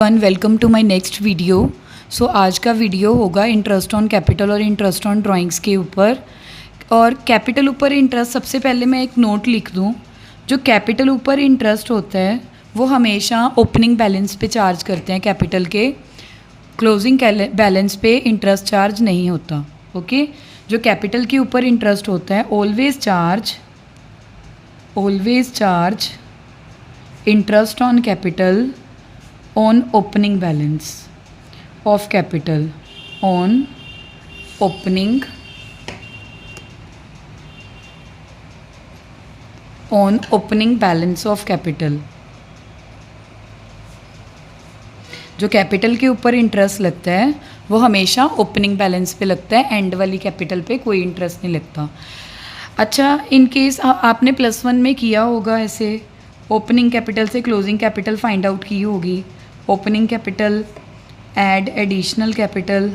Welcome to my next video. So आज का video होगा इंटरेस्ट ऑन कैपिटल और इंटरेस्ट ऑन ड्राइंग्स के ऊपर। और कैपिटल ऊपर इंटरेस्ट, सबसे पहले मैं एक नोट लिख दूं, जो कैपिटल ऊपर इंटरेस्ट होता है वो हमेशा ओपनिंग बैलेंस पे चार्ज करते हैं कैपिटल के, क्लोजिंग बैलेंस पे इंटरेस्ट चार्ज नहीं होता। ओके, जो कैपिटल के ऊपर इंटरेस्ट होता है always charge interest on capital on opening balance of capital, on opening balance of capital। जो कैपिटल के ऊपर इंटरेस्ट लगता है वो हमेशा ओपनिंग बैलेंस पे लगता है, एंड वाली कैपिटल पे कोई इंटरेस्ट नहीं लगता। अच्छा, इन केस आपने +1 में किया होगा ऐसे, ओपनिंग कैपिटल से क्लोजिंग कैपिटल फाइंड आउट की होगी। Opening capital add additional capital,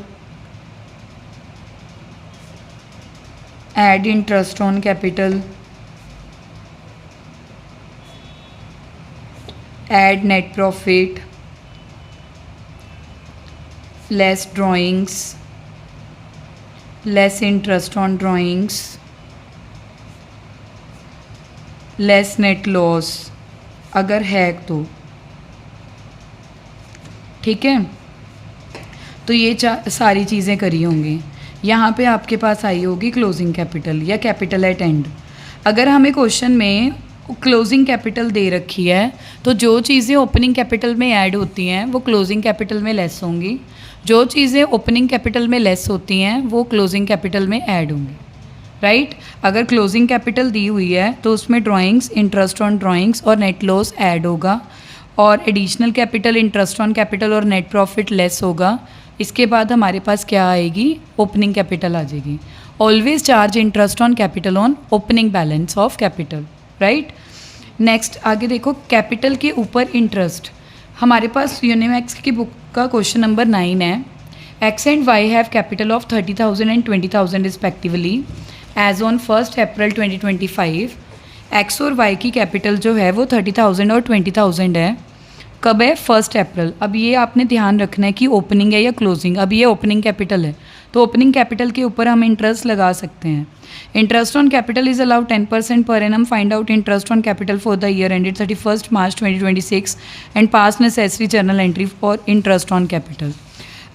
add interest on capital, add net profit, less drawings, less interest on drawings, less net loss अगर है तो। ठीक है, तो ये सारी चीज़ें करी होंगी। यहाँ पे आपके पास आई होगी क्लोजिंग कैपिटल या कैपिटल एट एंड। अगर हमें क्वेश्चन में क्लोजिंग कैपिटल दे रखी है तो जो चीज़ें ओपनिंग कैपिटल में ऐड होती हैं वो क्लोजिंग कैपिटल में लेस होंगी, जो चीज़ें ओपनिंग कैपिटल में लेस होती हैं वो क्लोजिंग कैपिटल में ऐड होंगी। राइट, अगर क्लोजिंग कैपिटल दी हुई है तो उसमें ड्राइंग्स, इंटरेस्ट ऑन ड्राइंग्स और नेट लॉस ऐड होगा, और additional capital, interest on capital और नेट प्रॉफिट लेस होगा। इसके बाद हमारे पास क्या आएगी, ओपनिंग कैपिटल आ जाएगी। Always charge interest on capital on opening balance of capital. Right, next आगे देखो, कैपिटल के ऊपर इंटरेस्ट। हमारे पास यूनिमैक्स की बुक का क्वेश्चन नंबर 9 है। X and Y have capital of 30,000 and 20,000 respectively as on 1 April 2025। X और वाई की कैपिटल जो है वो 30,000 और 20,000 है। कब है, 1 अप्रैल। अब ये आपने ध्यान रखना है कि ओपनिंग है या क्लोजिंग। अब ये ओपनिंग कैपिटल है तो ओपनिंग कैपिटल के ऊपर हम इंटरेस्ट लगा सकते हैं। Interest on capital is allowed 10% per annum. Find out interest on capital for the year ended 31 March 2026 and pass necessary journal entry for interest on capital.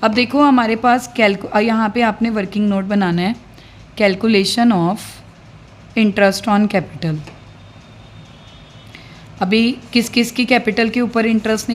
अब देखो हमारे पास यहाँ पे आपने वर्किंग नोट बनाना है, calculation of interest on capital. अभी किस किस की कैपिटल के ऊपर इंटरेस्ट